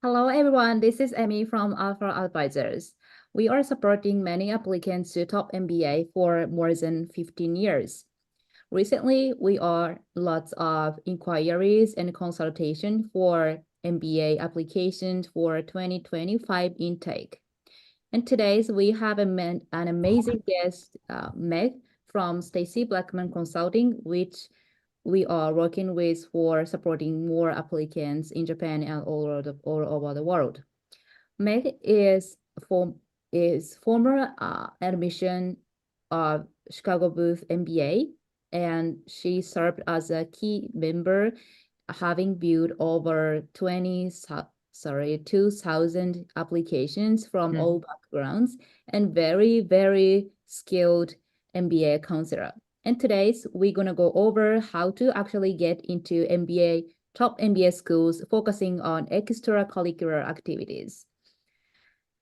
Hello, everyone. This is Amy from Alpha Advisors. We are supporting many applicants to top MBA for more than 15 years. Recently, we are lots of inquiries and consultation for MBA applications for 2025 intake. And today we have an amazing guest, Meg from Stacy Blackman Consulting, which we are working with for supporting more applicants in Japan and all over the world. Meg is former admission of Chicago Booth MBA, and she served as a key member, having viewed over 2,000 applications from all backgrounds, and very, very skilled MBA counselor. And today we're going to go over how to actually get into top MBA schools, focusing on extracurricular activities.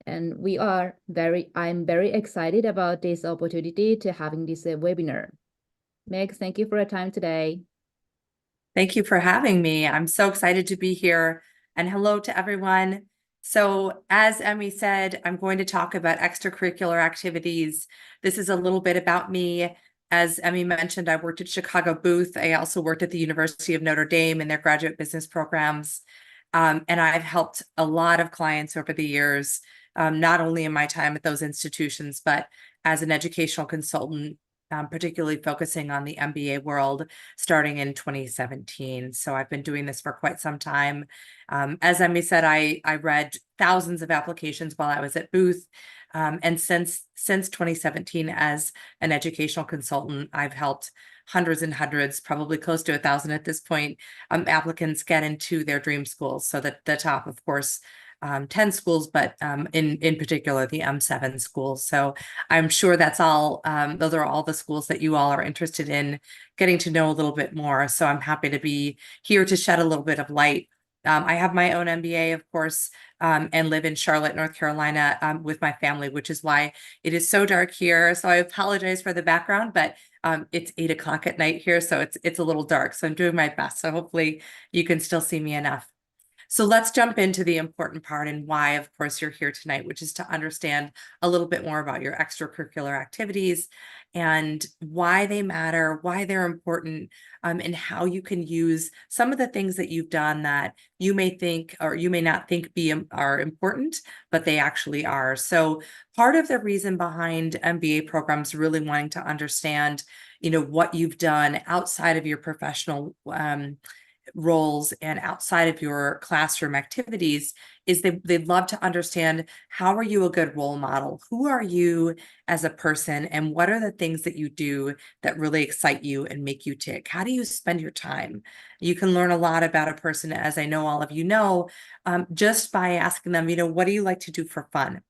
And I'm very excited about this opportunity to having this webinar. Meg, thank you for your time today. Thank you for having me. I'm so excited to be here. And hello to everyone. So as Emmy said, I'm going to talk about extracurricular activities. This is a little bit about me. As Emmy mentioned, I worked at Chicago Booth. I also worked at the University of Notre Dame in their graduate business programs. And I've helped a lot of clients over the years, not only in my time at those institutions, but as an educational consultant, particularly focusing on the MBA world starting in 2017. So I've been doing this for quite some time. As Emmy said, I read thousands of applications while I was at Booth. And since 2017, as an educational consultant, I've helped hundreds and hundreds, probably close to 1,000 at this point, applicants get into their dream schools. So that the top, of course, 10 schools, but in particular, the M7 schools. So I'm sure that's all, those are all the schools that you all are interested in getting to know a little bit more. So I'm happy to be here to shed a little bit of light. I have my own MBA, of course, and live in Charlotte, North Carolina, with my family, which is why it is so dark here. So I apologize for the background, but it's 8 o'clock at night here, so it's a little dark. So I'm doing my best. So hopefully you can still see me enough. So let's jump into the important part and why, of course, you're here tonight, which is to understand a little bit more about your extracurricular activities and why they matter, why they're important, and how you can use some of the things that you've done that you may think or you may not think are important, but they actually are. So part of the reason behind MBA programs really wanting to understand, what you've done outside of your professional roles and outside of your classroom activities is they'd love to understand, how are you a good role model? Who are you as a person? And what are the things that you do that really excite you and make you tick? How do you spend your time? You can learn a lot about a person, as I know all of you know, just by asking them, what do you like to do for fun?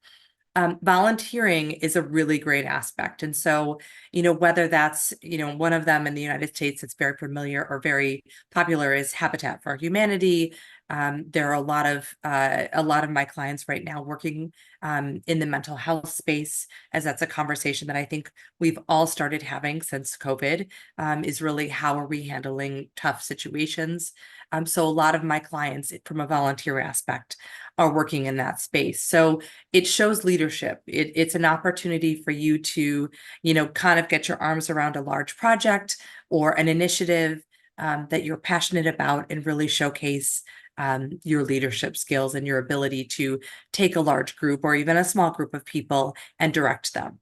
Volunteering is a really great aspect. And so, whether that's, one of them in the United States that's very familiar or very popular is Habitat for Humanity. There are a lot of my clients right now working in the mental health space, as that's a conversation that I think we've all started having since COVID, is really how are we handling tough situations. So a lot of my clients from a volunteer aspect are working in that space. So it shows leadership. It's an opportunity for you to, kind of get your arms around a large project or an initiative that you're passionate about and really showcase your leadership skills and your ability to take a large group or even a small group of people and direct them.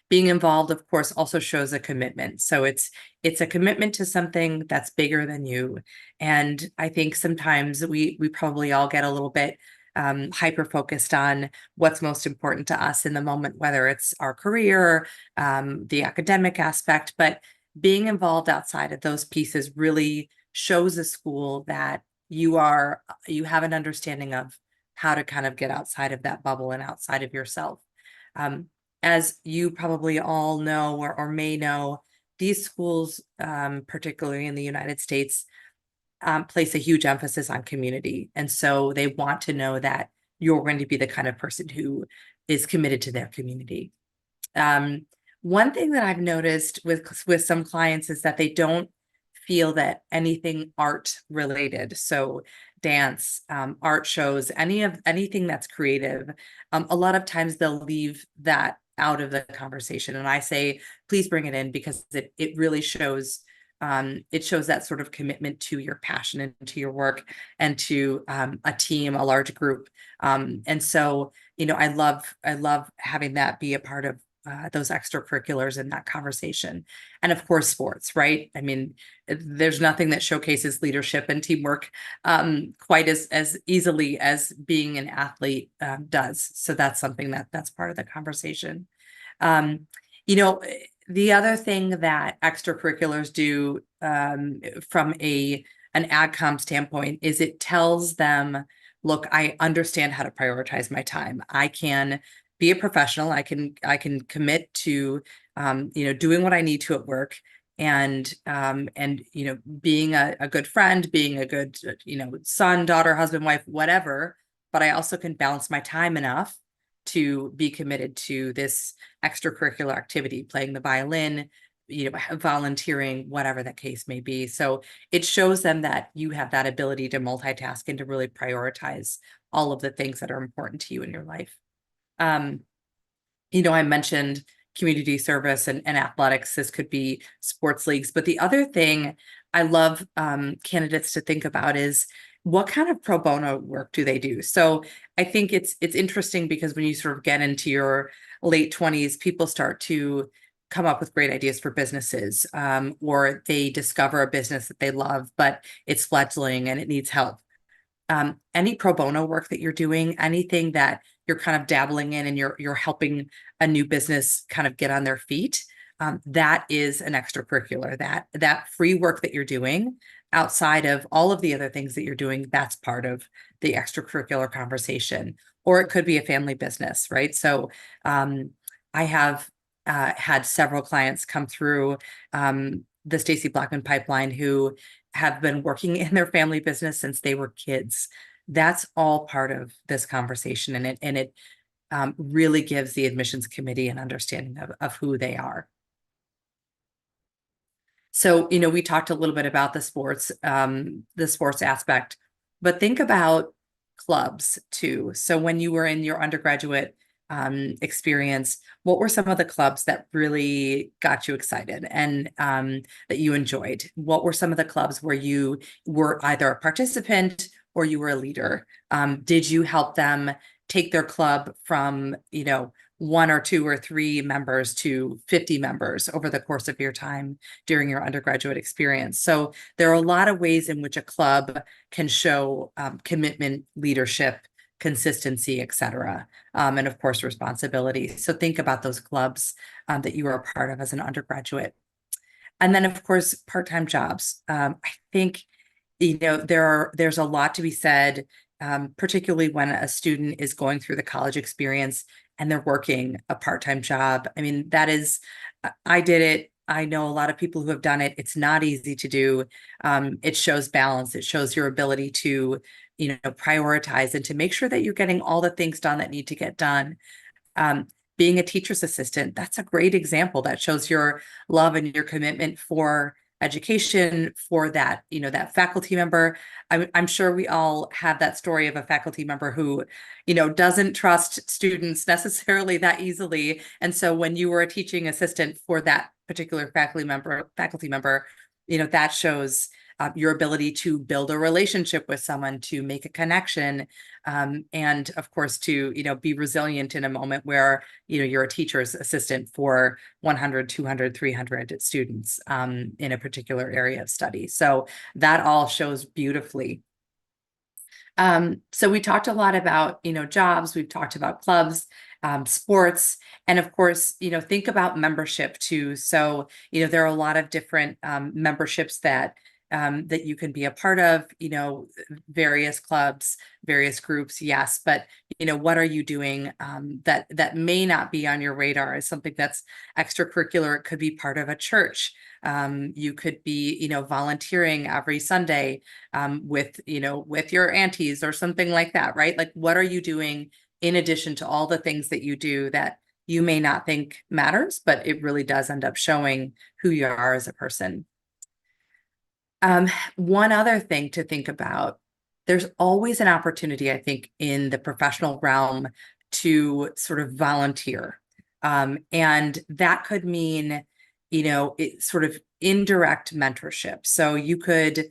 Being involved, of course, also shows a commitment. So it's a commitment to something that's bigger than you. And I think sometimes we probably all get a little bit hyper focused on what's most important to us in the moment, whether it's our career, the academic aspect, but being involved outside of those pieces really shows a school that you have an understanding of how to kind of get outside of that bubble and outside of yourself. As you probably all know or may know, these schools, particularly in the United States, place a huge emphasis on community. And so they want to know that you're going to be the kind of person who is committed to their community. One thing that I've noticed with some clients is that they don't feel that anything art related, so dance, art shows, anything that's creative, a lot of times they'll leave that out of the conversation. And I say, please bring it in, because it really shows, it shows that sort of commitment to your passion and to your work and to a team, a large group. And so, I love having that be a part of those extracurriculars in that conversation. And of course, sports, right? I mean, there's nothing that showcases leadership and teamwork quite as easily as being an athlete does. So that's something that's part of the conversation. The other thing that extracurriculars do from an AdCom standpoint is it tells them, look, I understand how to prioritize my time. I can be a professional. I can commit to, doing what I need to at work, and being a good friend, being a good, son, daughter, husband, wife, whatever. But I also can balance my time enough to be committed to this extracurricular activity, playing the violin, volunteering, whatever that case may be. So it shows them that you have that ability to multitask and to really prioritize all of the things that are important to you in your life. I mentioned community service and athletics. This could be sports leagues. But the other thing I love candidates to think about is, what kind of pro bono work do they do? So I think it's interesting, because when you sort of get into your late 20s, people start to come up with great ideas for businesses, or they discover a business that they love, but it's fledgling and it needs help. Any pro bono work that you're doing, anything that you're kind of dabbling in and you're helping a new business kind of get on their feet, that is an extracurricular. That free work that you're doing outside of all of the other things that you're doing, that's part of the extracurricular conversation. Or it could be a family business, right? So I have had several clients come through the Stacey Blackman pipeline who have been working in their family business since they were kids. That's all part of this conversation, and it really gives the admissions committee an understanding of who they are. So, we talked a little bit about the sports aspect, but think about clubs too. So when you were in your undergraduate experience, what were some of the clubs that really got you excited and that you enjoyed? What were some of the clubs where you were either a participant or you were a leader? Did you help them take their club from, 1 or 2 or 3 members to 50 members over the course of your time during your undergraduate experience? So there are a lot of ways in which a club can show commitment, leadership, consistency, et cetera, and of course, responsibility. So think about those clubs that you were a part of as an undergraduate. And then, of course, part-time jobs. I think, there's a lot to be said, particularly when a student is going through the college experience and they're working a part-time job. I mean, I did it. I know a lot of people who have done it. It's not easy to do. It shows balance. It shows your ability to, prioritize and to make sure that you're getting all the things done that need to get done. Being a teacher's assistant, that's a great example that shows your love and your commitment for education, for that, that faculty member. I'm sure we all have that story of a faculty member who, doesn't trust students necessarily that easily. And so when you were a teaching assistant for that particular faculty member, that shows your ability to build a relationship with someone, to make a connection, and of course to be resilient in a moment where you're a teacher's assistant for 100, 200, 300 students in a particular area of study. So that all shows beautifully. So we talked a lot about jobs. We've talked about clubs, sports, and of course think about membership too. So there are a lot of different memberships that you can be a part of, various clubs, various groups, yes, but what are you doing that may not be on your radar is something that's extracurricular. It could be part of a church. You could be, volunteering every Sunday with your aunties or something like that, right? Like, what are you doing in addition to all the things that you do that you may not think matters, but it really does end up showing who you are as a person. One other thing to think about, there's always an opportunity, I think, in the professional realm to sort of volunteer. And that could mean, it's sort of indirect mentorship. So you could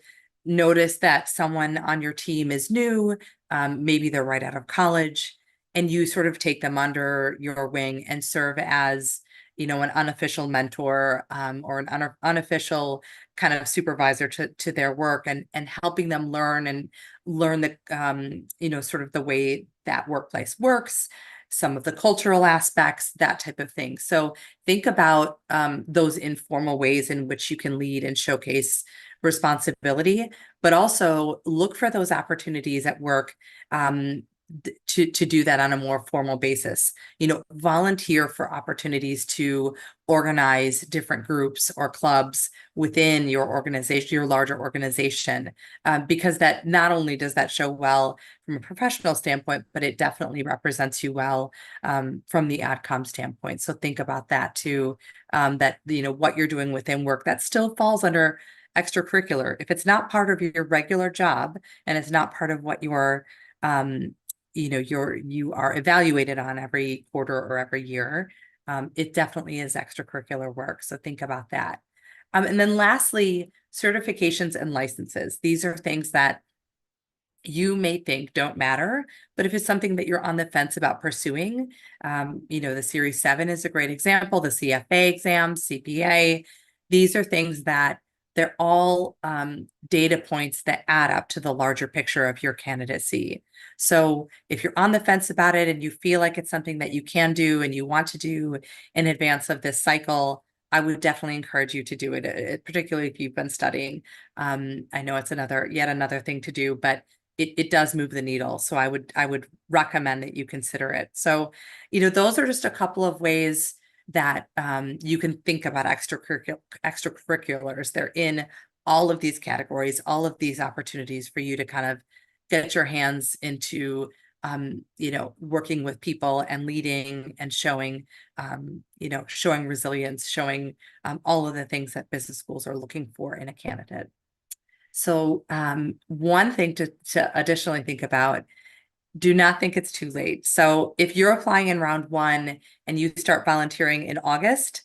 notice that someone on your team is new, maybe they're right out of college, and you sort of take them under your wing and serve as, an unofficial mentor, or an unofficial kind of supervisor to their work, and helping them learn the, sort of the way that workplace works, some of the cultural aspects, that type of thing. So think about those informal ways in which you can lead and showcase responsibility, but also look for those opportunities at work to do that on a more formal basis. Volunteer for opportunities to organize different groups or clubs within your organization, your larger organization, because that not only does that show well from a professional standpoint, but it definitely represents you well from the outcome standpoint. So think about that too, that, what you're doing within work that still falls under extracurricular. If it's not part of your regular job and it's not part of what you're you are evaluated on every quarter or every year, it definitely is extracurricular work. So think about that. And then lastly, certifications and licenses. These are things that you may think don't matter, but if it's something that you're on the fence about pursuing, the Series 7 is a great example, the CFA exam, CPA, these are things that they're all data points that add up to the larger picture of your candidacy. So if you're on the fence about it and you feel like it's something that you can do and you want to do in advance of this cycle, I would definitely encourage you to do it, particularly if you've been studying. I know it's yet another thing to do, but it does move the needle. So I would recommend that you consider it. So, those are just a couple of ways that you can think about extracurriculars. They're in all of these categories, all of these opportunities for you to kind of get your hands into, working with people and leading and showing, showing resilience, showing all of the things that business schools are looking for in a candidate. So one thing to additionally think about, do not think it's too late. So if you're applying in round 1 and you start volunteering in August,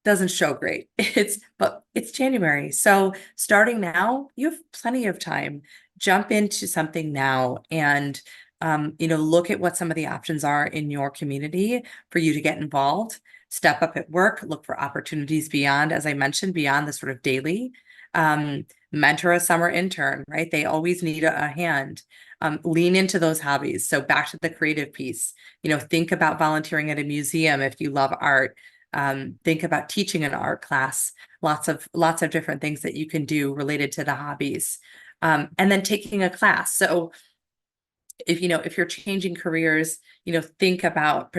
doesn't show great. But it's January. So starting now, you have plenty of time. Jump into something now and, look at what some of the options are in your community for you to get involved. Step up at work, look for opportunities beyond, as I mentioned, beyond the sort of daily. Mentor a summer intern, right? They always need a hand. Lean into those hobbies. So back to the creative piece, think about volunteering at a museum if you love art. Think about teaching an art class, lots of different things that you can do related to the hobbies. And then taking a class. So if you're changing careers, think about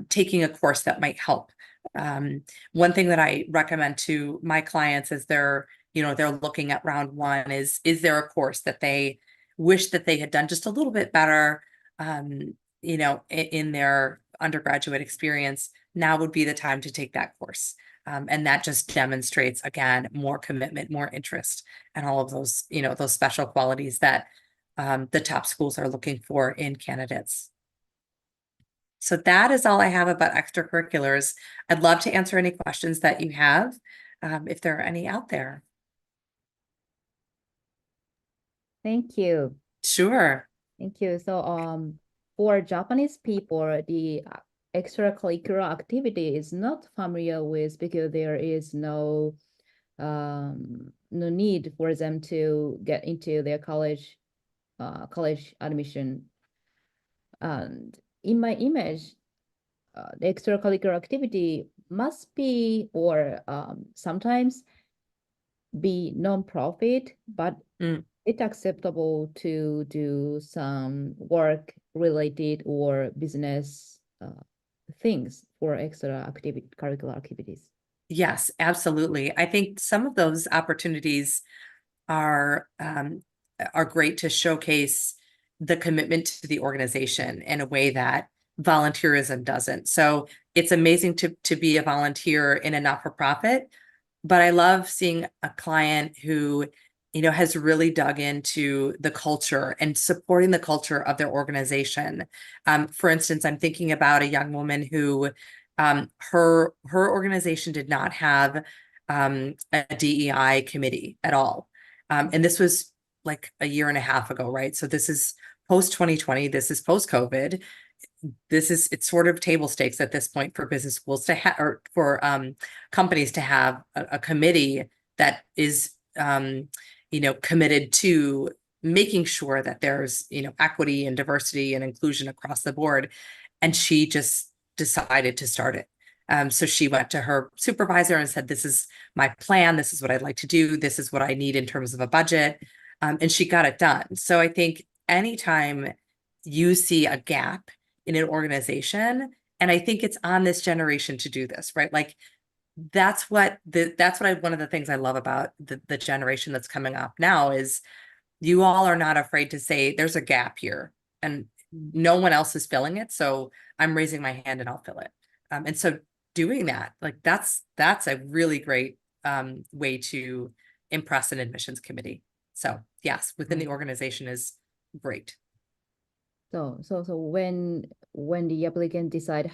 taking a course that might help. One thing that I recommend to my clients as they're looking at round 1 is there a course that they wish that they had done just a little bit better, in their undergraduate experience? Now would be the time to take that course. And that just demonstrates, again, more commitment, more interest, and all of those, those special qualities that the top schools are looking for in candidates. So that is all I have about extracurriculars. I'd love to answer any questions that you have, if there are any out there. Thank you. Sure. Thank you. So for Japanese people, the extracurricular activity is not familiar with, because there is no need for them to get into their college admission. And in my image, the extracurricular activity must be, or sometimes be non-profit, but it's acceptable to do some work related or business things for curricular activities. Yes, absolutely. I think some of those opportunities are great to showcase the commitment to the organization in a way that volunteerism doesn't. So it's amazing to be a volunteer in a not-for-profit, but I love seeing a client who, has really dug into the culture and supporting the culture of their organization. For instance, I'm thinking about a young woman who, her organization did not have a DEI committee at all. And this was like a year and a half ago, right? So this is post 2020, this is post COVID. It's sort of table stakes at this point for business schools to have, or for companies to have a committee that is, committed to making sure that there's, equity and diversity and inclusion across the board. And she just decided to start it. So she went to her supervisor and said, this is my plan. This is what I'd like to do. This is what I need in terms of a budget. And she got it done. So I think anytime you see a gap in an organization, and I think it's on this generation to do this, right? Like that's what one of the things I love about the generation that's coming up now is you all are not afraid to say there's a gap here and no one else is filling it. So I'm raising my hand and I'll fill it. And so doing that, like that's a really great way to impress an admissions committee. So yes, within the organization is great. So when the applicant decide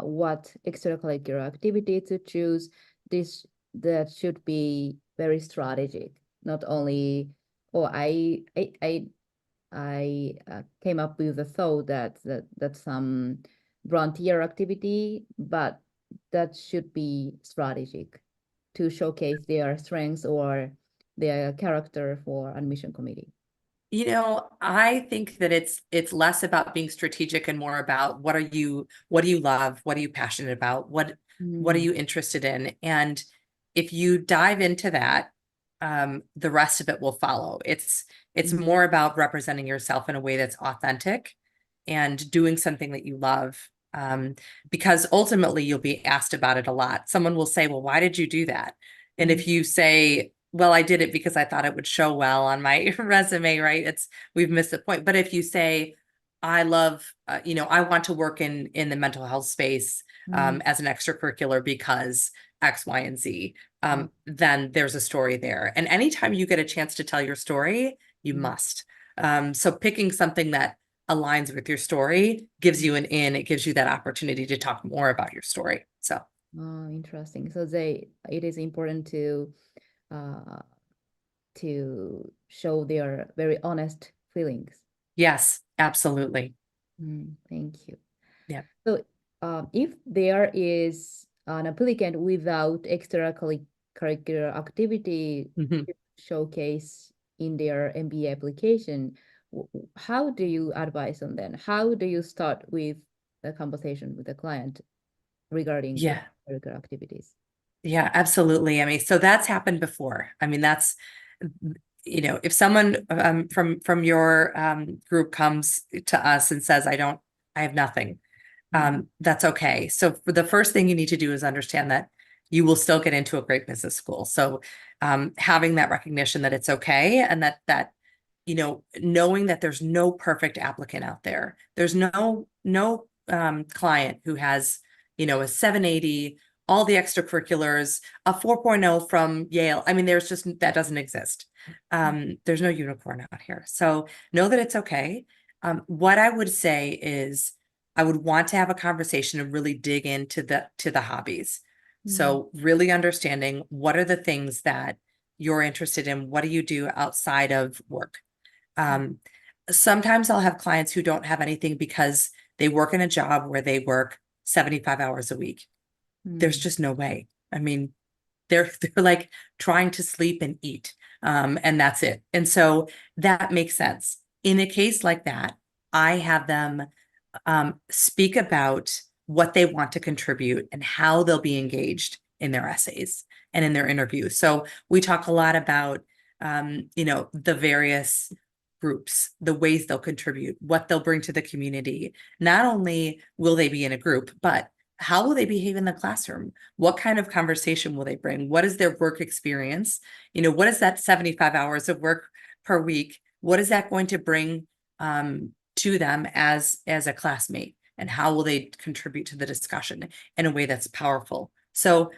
what extracurricular activity to choose, that should be very strategic. Not only, I came up with the thought that some volunteer activity, but that should be strategic to showcase their strengths or their character for admission committee. I think that it's less about being strategic and more about what do you love? What are you passionate about? What are you interested in? And if you dive into that, the rest of it will follow. It's more about representing yourself in a way that's authentic and doing something that you love. Because ultimately you'll be asked about it a lot. Someone will say, well, why did you do that? And if you say, well, I did it because I thought it would show well on my resume, right? We've missed the point. But if you say, I love, I want to work in the mental health space as an extracurricular because X, Y, and Z, then there's a story there. And anytime you get a chance to tell your story, you must. So picking something that aligns with your story gives you an in, it gives you that opportunity to talk more about your story. So. Oh, interesting. So it is important to show their very honest feelings. Yes, absolutely. Thank you. Yeah. So if there is an applicant without extracurricular activity to showcase in their MBA application, how do you advise on them? How do you start with the conversation with the client regarding extracurricular activities? Yeah, absolutely. I mean, so that's happened before. I mean, that's, if someone from your group comes to us and says, I have nothing, that's okay. So for the first thing you need to do is understand that you will still get into a great business school. So having that recognition that it's okay, and that knowing that there's no perfect applicant out there. There's no client who has, a 780, all the extracurriculars, a 4.0 from Yale. I mean, that doesn't exist. There's no unicorn out here. So know that it's okay. What I would say is I would want to have a conversation and really dig into the hobbies. So really understanding what are the things that you're interested in. What do you do outside of work? Sometimes I'll have clients who don't have anything because they work in a job where they work 75 hours a week. There's just no way. I mean, they're like trying to sleep and eat, and that's it. And so that makes sense. In a case like that, I have them speak about what they want to contribute and how they'll be engaged in their essays and in their interviews. So we talk a lot about, the various groups, the ways they'll contribute, what they'll bring to the community. Not only will they be in a group, but how will they behave in the classroom? What kind of conversation will they bring? What is their work experience? What is that 75 hours of work per week? What is that going to bring to them as a classmate? And how will they contribute to the discussion in a way that's powerful? So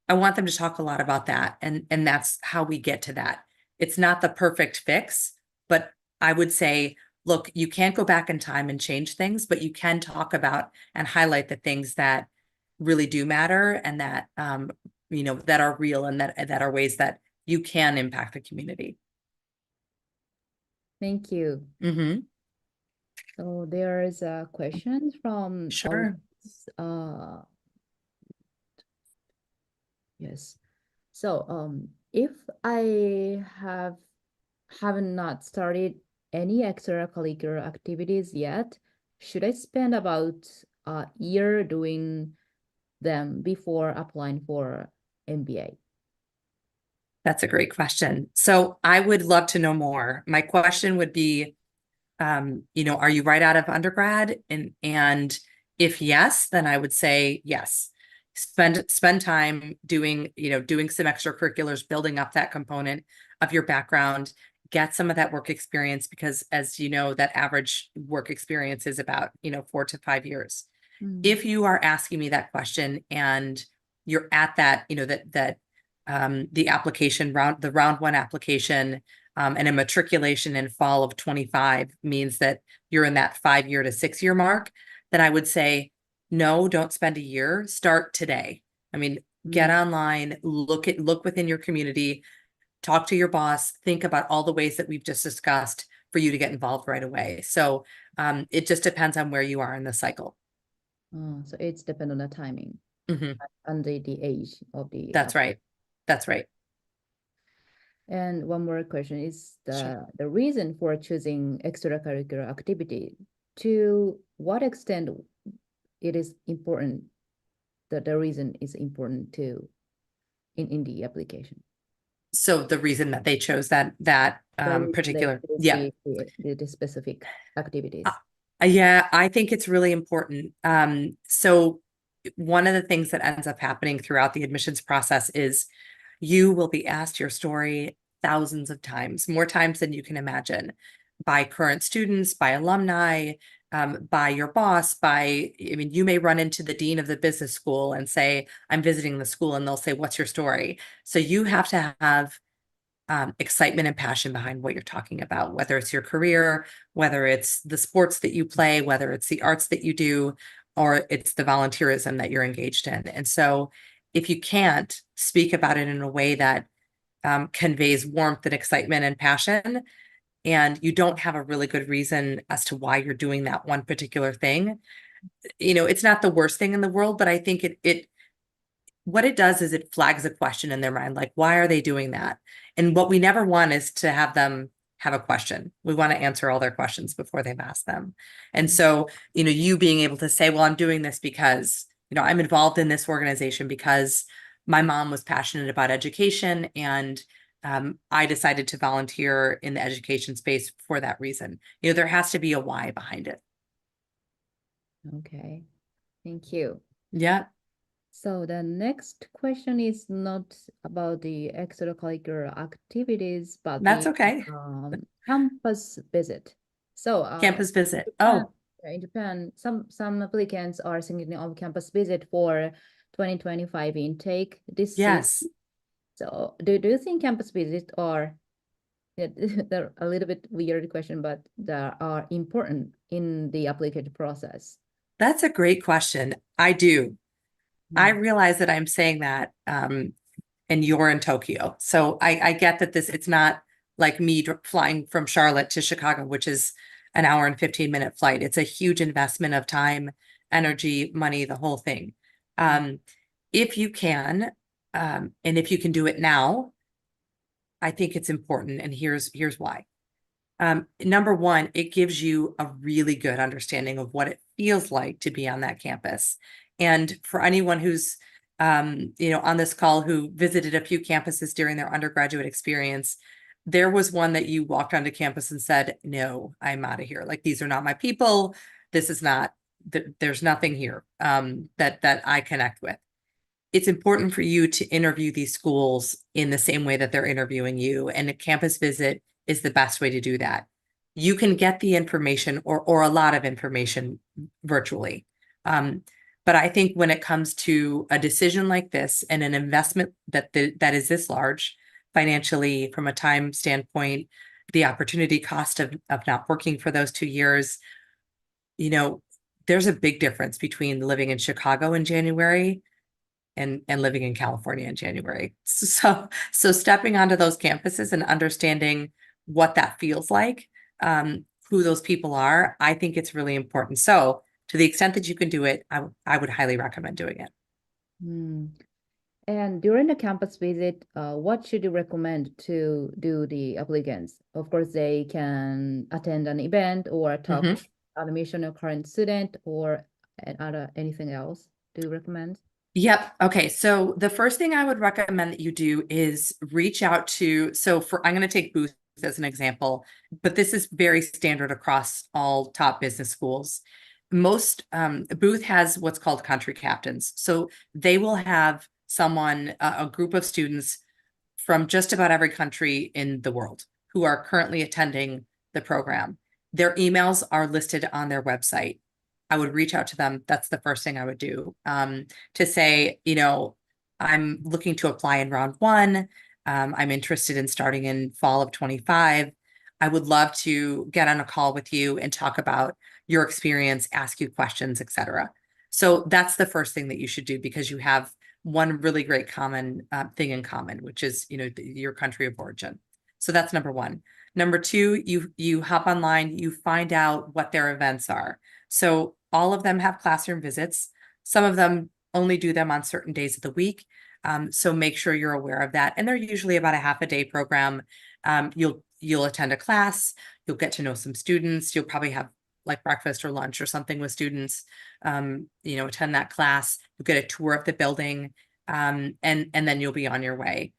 I want them to talk a lot about that. And that's how we get to that. It's not the perfect fix, but I would say, look, you can't go back in time and change things, but you can talk about and highlight the things that really do matter and that, that are real and that are ways that you can impact the community. Thank you. Mm-hmm. So there is a question from Sure. Yes. So if I haven't not started any extracurricular activities yet, should I spend about a year doing them before applying for MBA? That's a great question. So I would love to know more. My question would be, are you right out of undergrad? And if yes, then I would say yes. Spend time doing some extracurriculars, building up that component of your background, get some of that work experience, because as you know, that average work experience is about, 4 to 5 years. Mm-hmm. If you are asking me that question and you're at that, the application round, the round one application, and a matriculation in fall of 25 means that you're in that 5-year to 6-year mark, then I would say, no, don't spend a year, start today. I mean, get online, look within your community, talk to your boss, think about all the ways that we've just discussed for you to get involved right away. So it just depends on where you are in the cycle. So it's dependent on the timing mm-hmm. and the age of the. That's right. That's right. And one more question is the reason for choosing extracurricular activity. To what extent it is important, that the reason is important to in the application? So the reason that they chose that particular, the specific activities. Yeah, I think it's really important. So one of the things that ends up happening throughout the admissions process is you will be asked your story thousands of times, more times than you can imagine, by current students, by alumni, by your boss, you may run into the dean of the business school and say, I'm visiting the school, and they'll say, what's your story? So you have to have excitement and passion behind what you're talking about, whether it's your career, whether it's the sports that you play, whether it's the arts that you do, or it's the volunteerism that you're engaged in. And so if you can't speak about it in a way that conveys warmth and excitement and passion, and you don't have a really good reason as to why you're doing that one particular thing, it's not the worst thing in the world, but I think what it does is it flags a question in their mind, like, why are they doing that? And what we never want is to have them have a question. We want to answer all their questions before they've asked them. And so, you being able to say, well, I'm doing this because, I'm involved in this organization because my mom was passionate about education, and I decided to volunteer in the education space for that reason. There has to be a why behind it. Okay, thank you. Yeah. So the next question is not about the extracurricular activities, but that's okay. Campus visit. So campus visit. In Japan, some applicants are thinking of campus visit for 2025 intake this yes. season. So do you think campus visit are, they're a little bit weird question, but they are important in the application process? That's a great question. I do. I realize that I'm saying that, and you're in Tokyo. So I get that it's not like me flying from Charlotte to Chicago, which is an hour and 15-minute flight. It's a huge investment of time, energy, money, the whole thing. If you can, and if you can do it now, I think it's important. And here's why. Number one, it gives you a really good understanding of what it feels like to be on that campus. And for anyone who's, on this call who visited a few campuses during their undergraduate experience, there was one that you walked onto campus and said, no, I'm out of here. Like, these are not my people. This is not, there's nothing here that I connect with. It's important for you to interview these schools in the same way that they're interviewing you. And a campus visit is the best way to do that. You can get the information or a lot of information virtually. But I think when it comes to a decision like this and an investment that is this large financially, from a time standpoint, the opportunity cost of not working for those 2 years, you know, there's a big difference between living in Chicago in January and living in California in January. So stepping onto those campuses and understanding what that feels like, who those people are, I think it's really important. So to the extent that you can do it, I would highly recommend doing it. And during the campus visit, what should you recommend to do the applicants? Of course, they can attend an event or talk to admission or current student or anything else. Do you recommend? Yep. Okay. So the first thing I would recommend that you do is reach out to, I'm going to take Booth as an example, but this is very standard across all top business schools. Most Booth has what's called country captains. So they will have someone, a group of students from just about every country in the world who are currently attending the program. Their emails are listed on their website. I would reach out to them. That's the first thing I would do, to say, you know, I'm looking to apply in round 1. I'm interested in starting in fall of 25. I would love to get on a call with you and talk about your experience, ask you questions, etc. So that's the first thing that you should do, because you have one really great common thing in common, which is, you know, your country of origin. So that's number 1. Number 2, you hop online, you find out what their events are. So all of them have classroom visits. Some of them only do them on certain days of the week. So make sure you're aware of that. And they're usually about a half a day program. You'll attend a class, you'll get to know some students, you'll probably have like breakfast or lunch or something with students, you know, attend that class, you'll get a tour of the building, and then you'll be on your way.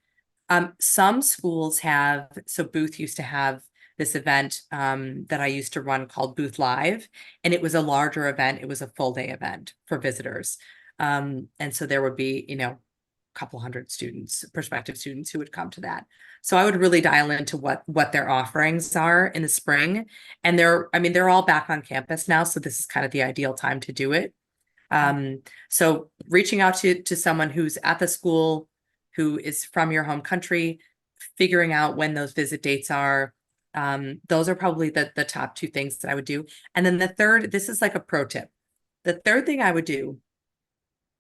Some schools have, so Booth used to have this event that I used to run called Booth Live, and it was a larger event. It was a full day event for visitors. And so there would be, you know, a couple hundred students, prospective students who would come to that. So I would really dial into what their offerings are in the spring. And they're all back on campus now. So this is kind of the ideal time to do it. So reaching out to someone who's at the school, who is from your home country, figuring out when those visit dates are. Those are probably the top 2 things that I would do. And then the third, this is like a pro tip. The third thing I would do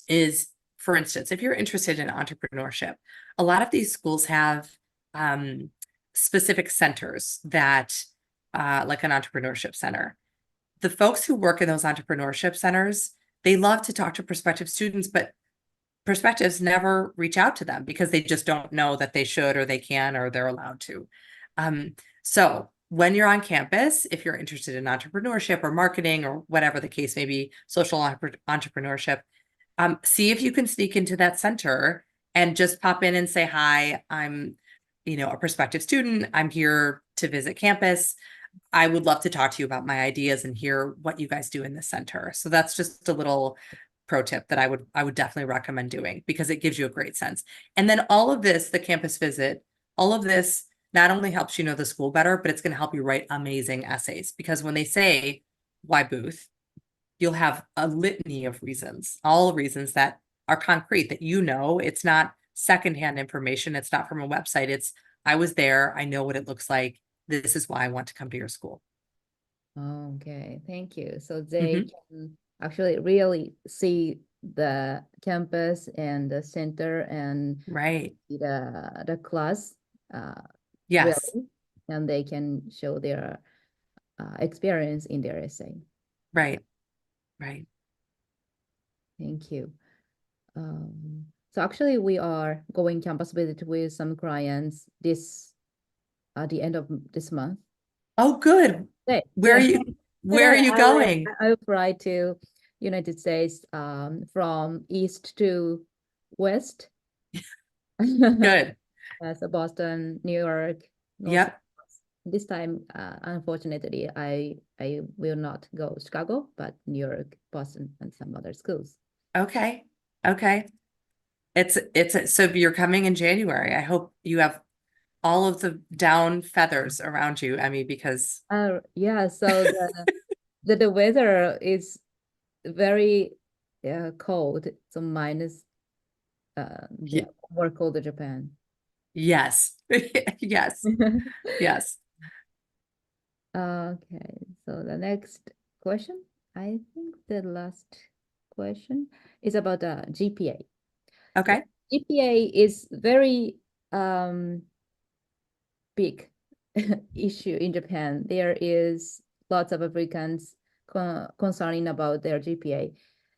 is, for instance, if you're interested in entrepreneurship, a lot of these schools have specific centers that, like an entrepreneurship center. The folks who work in those entrepreneurship centers, they love to talk to prospective students, but prospectives never reach out to them because they just don't know that they should, or they can, or they're allowed to. So when you're on campus, if you're interested in entrepreneurship or marketing or whatever the case may be, social entrepreneurship, see if you can sneak into that center and just pop in and say, hi, I'm, you know, a prospective student. I'm here to visit campus. I would love to talk to you about my ideas and hear what you guys do in the center. So that's just a little pro tip that I would definitely recommend doing, because it gives you a great sense. And then all of this, the campus visit, all of this not only helps you know the school better, but it's going to help you write amazing essays, because when they say, why Booth, you'll have a litany of reasons, all reasons that are concrete, that, you know, it's not secondhand information. It's not from a website. It's, I was there. I know what it looks like. This is why I want to come to your school. Okay, thank you. So they can actually really see the campus and the center and Right. the class. Yes. Really, and they can show their experience in their essay. Right. Right. Thank you. So actually we are going campus visit with some clients at the end of this month. Oh, good. Where are you? Where are you going? I'll fly to United States, from east to west. Good. So Boston, New York. Yep. This time, unfortunately, I will not go Chicago, but New York, Boston, and some other schools. Okay. Okay. So you're coming in January. I hope you have all of the down feathers around you, Emmy, because yeah, so the weather is very cold, so minus Ye- more cold than Japan. Yes. Yes. Yes. Okay, so the next question, I think the last question is about the GPA. Okay. GPA is very big issue in Japan. There is lots of applicants concerning about their GPA.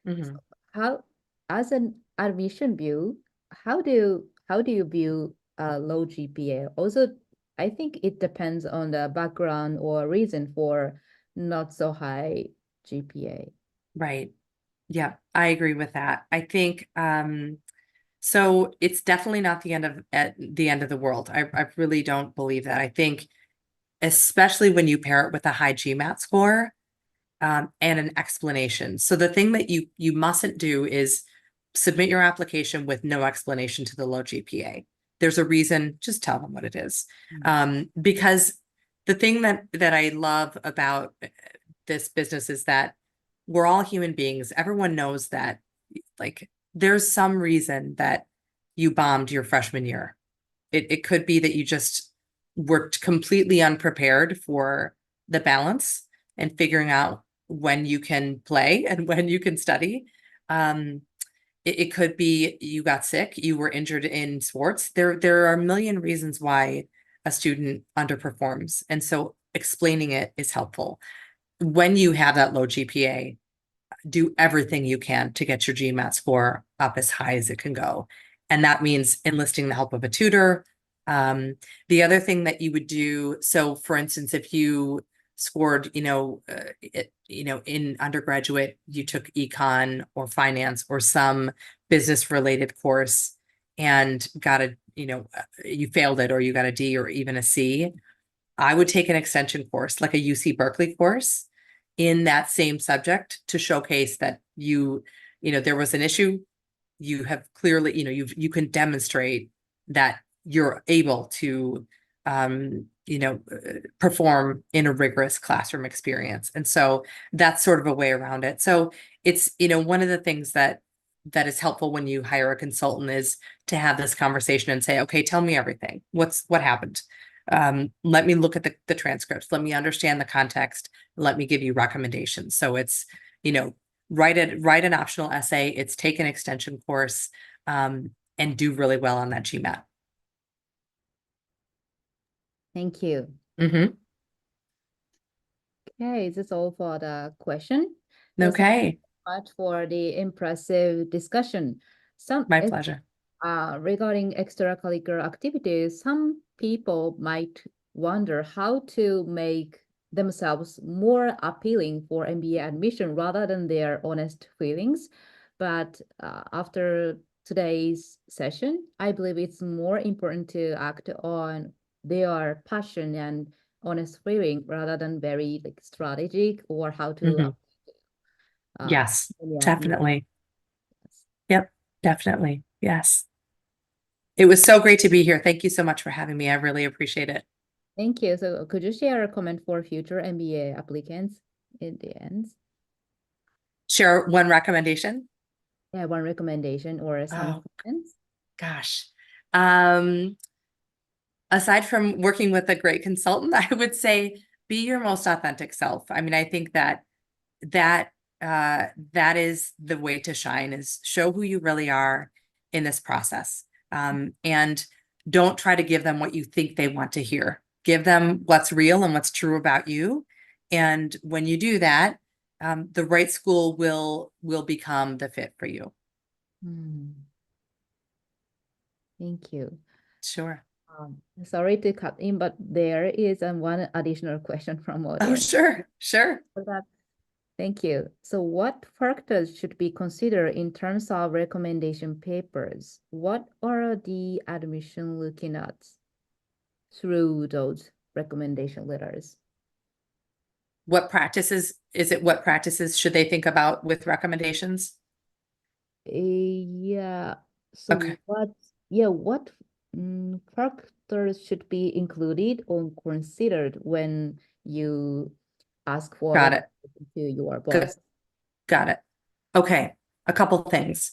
Mhm. How, as an admission view, how do you view a low GPA? Also, I think it depends on the background or reason for not so high GPA. Right. Yeah, I agree with that. I think so it's definitely not the end of the world. I really don't believe that. I think especially when you pair it with a high GMAT score and an explanation. So the thing that you mustn't do is submit your application with no explanation to the low GPA. There's a reason, just tell them what it is. Because the thing that I love about this business is that we're all human beings. Everyone knows that, like, there's some reason that you bombed your freshman year. It could be that you just were completely unprepared for the balance and figuring out when you can play and when you can study. It could be you got sick, you were injured in sports. There are a million reasons why a student underperforms. And so explaining it is helpful. When you have that low GPA, do everything you can to get your GMAT score up as high as it can go. And that means enlisting the help of a tutor. The other thing that you would do, so for instance, if you scored, in undergraduate, you took econ or finance or some business related course and got you failed it, or you got a D or even a C, I would take an extension course, like a UC Berkeley course in that same subject to showcase that there was an issue. You have clearly, you can demonstrate that you're able to, perform in a rigorous classroom experience. And so that's sort of a way around it. So it's, one of the things that is helpful when you hire a consultant is to have this conversation and say, okay, tell me everything. What happened? Let me look at the transcripts. Let me understand the context. Let me give you recommendations. So it's, write an optional essay. It's take an extension course, and do really well on that GMAT. Thank you. Mm-hmm. Okay, that's all for the question. Okay. Much for the impressive discussion. My pleasure. Regarding extracurricular activities, some people might wonder how to make themselves more appealing for MBA admission rather than their honest feelings. But after today's session, I believe it's more important to act on their passion and honest feeling rather than very strategic or how to Yes, definitely. Yep, definitely. Yes. It was so great to be here. Thank you so much for having me. I really appreciate it. Thank you. So could you share a comment for future MBA applicants in the end? Share one recommendation? Yeah, one recommendation or some comments? Gosh. Aside from working with a great consultant, I would say be your most authentic self. I mean, I think that is the way to shine, is show who you really are in this process. And don't try to give them what you think they want to hear. Give them what's real and what's true about you. And when you do that, the right school will become the fit for you. Thank you. Sure. Sorry to cut in, but there is one additional question from audience. Oh, sure. Thank you. So what factors should be considered in terms of recommendation papers? What are the admission looking at through those recommendation letters? What practices should they think about with recommendations? Yeah. So okay. What factors should be included or considered when you ask for Got it. to your boss? Got it. Okay. a couple things.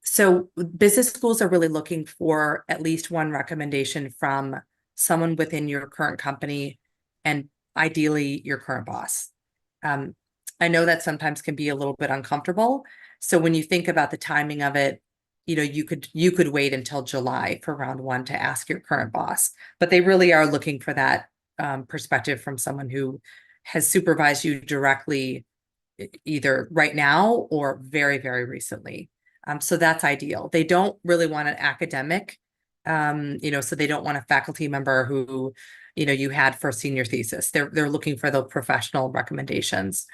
So business schools are really looking for at least one recommendation from someone within your current company and ideally your current boss. I know that sometimes can be a little bit uncomfortable. So when you think about the timing of it, you could wait until July for round one to ask your current boss, but they really are looking for that perspective from someone who has supervised you directly, either right now or very, very recently. So that's ideal. They don't really want an academic, so they don't want a faculty member who, you had for senior thesis. They're looking for the professional recommendations.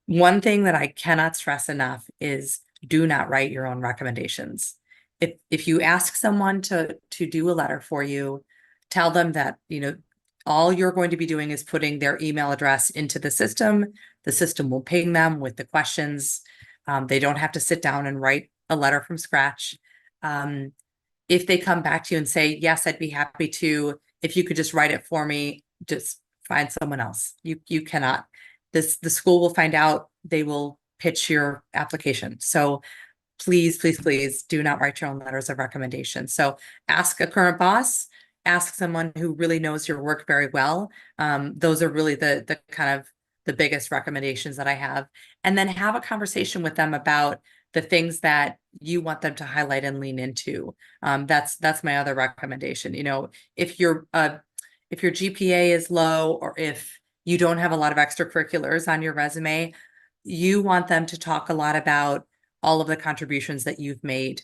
One thing that I cannot stress enough is do not write your own recommendations. If you ask someone to do a letter for you, tell them that, all you're going to be doing is putting their email address into the system. The system will ping them with the questions. They don't have to sit down and write a letter from scratch. If they come back to you and say, yes, I'd be happy to, if you could just write it for me, just find someone else. You cannot. The school will find out, they will pitch your application. So please, please, please do not write your own letters of recommendation. So ask a current boss, ask someone who really knows your work very well. Those are really the kind of the biggest recommendations that I have. And then have a conversation with them about the things that you want them to highlight and lean into. That's my other recommendation. If your GPA is low, or if you don't have a lot of extracurriculars on your resume, you want them to talk a lot about all of the contributions that you've made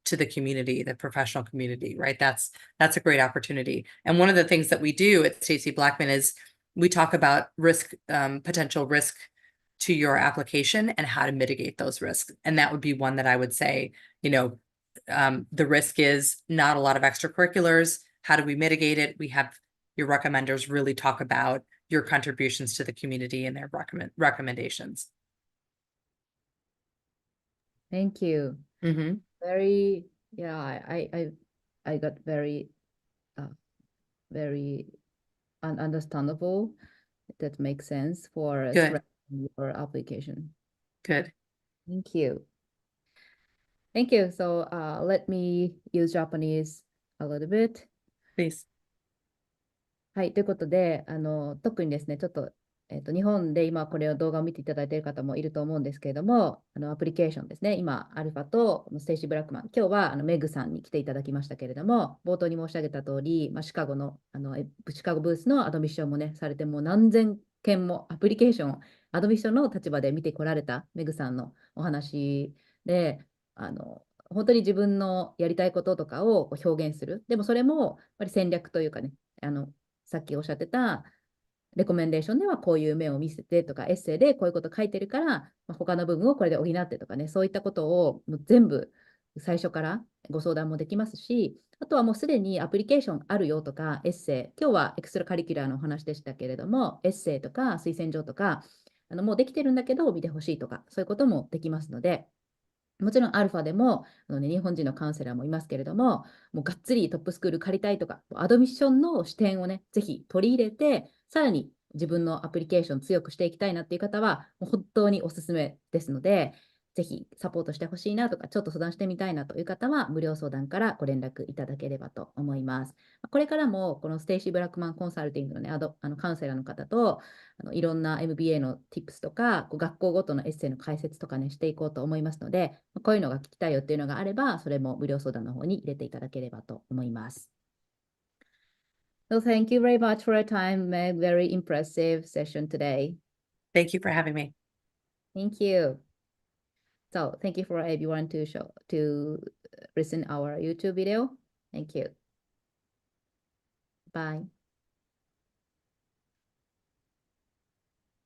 to the community, the professional community, right? That's a great opportunity. And one of the things that we do at Stacey Blackman is we talk about potential risk to your application and how to mitigate those risks. And that would be one that I would say, the risk is not a lot of extracurriculars. How do we mitigate it? We have your recommenders really talk about your contributions to the community and their recommendations. Thank you. Mm-hmm. Very, I got very understandable. That makes sense for your application. Good. Thank you. Thank you. So let me use Japanese a little bit. Please. はい、ということで、特にですね、ちょっと、日本で今これを動画を見ていただいている方もいると思うんですけれども、アプリケーションですね、今、アルファとステイシー・ブラックマン、今日はメグさんに来ていただきましたけれども、冒頭に申し上げた通り、シカゴの、シカゴブースのアドミッションもね、されて、もう何千件もアプリケーション、アドミッションの立場で見てこられたメグさんのお話で、本当に自分のやりたいこととかを表現する。でもそれもやっぱり戦略というかね、さっきおっしゃってたレコメンデーションではこういう面を見せてとか、エッセイでこういうこと書いてるから、他の部分をこれで補ってとかね、そういったことをもう全部最初からご相談もできますし、あとはもうすでにアプリケーションあるよとか、エッセイ、今日はエクストラカリキュラーのお話でしたけれども、エッセイとか推薦状とか、もうできてるんだけど見てほしいとか、そういうこともできますので、もちろんアルファでも日本人のカウンセラーもいますけれども、もうがっつりトップスクール借りたいとか、アドミッションの視点をね、ぜひ取り入れて、さらに自分のアプリケーション強くしていきたいなっていう方は、もう本当におすすめですので、ぜひサポートしてほしいなとか、ちょっと相談してみたいなという方は、無料相談からご連絡いただければと思います。これからも、このステイシー・ブラックマンコンサルティングのね、カウンセラーの方と、いろんな MBA の Tips とか、学校ごとのエッセイの解説とかね、していこうと思いますので、こういうのが聞きたいよっていうのがあれば、それも無料相談の方に入れていただければと思います。So thank you very much for your time, Meg. Very impressive session today. Thank you for having me. Thank you. So thank you for everyone to listen our YouTube video. Thank you. Bye.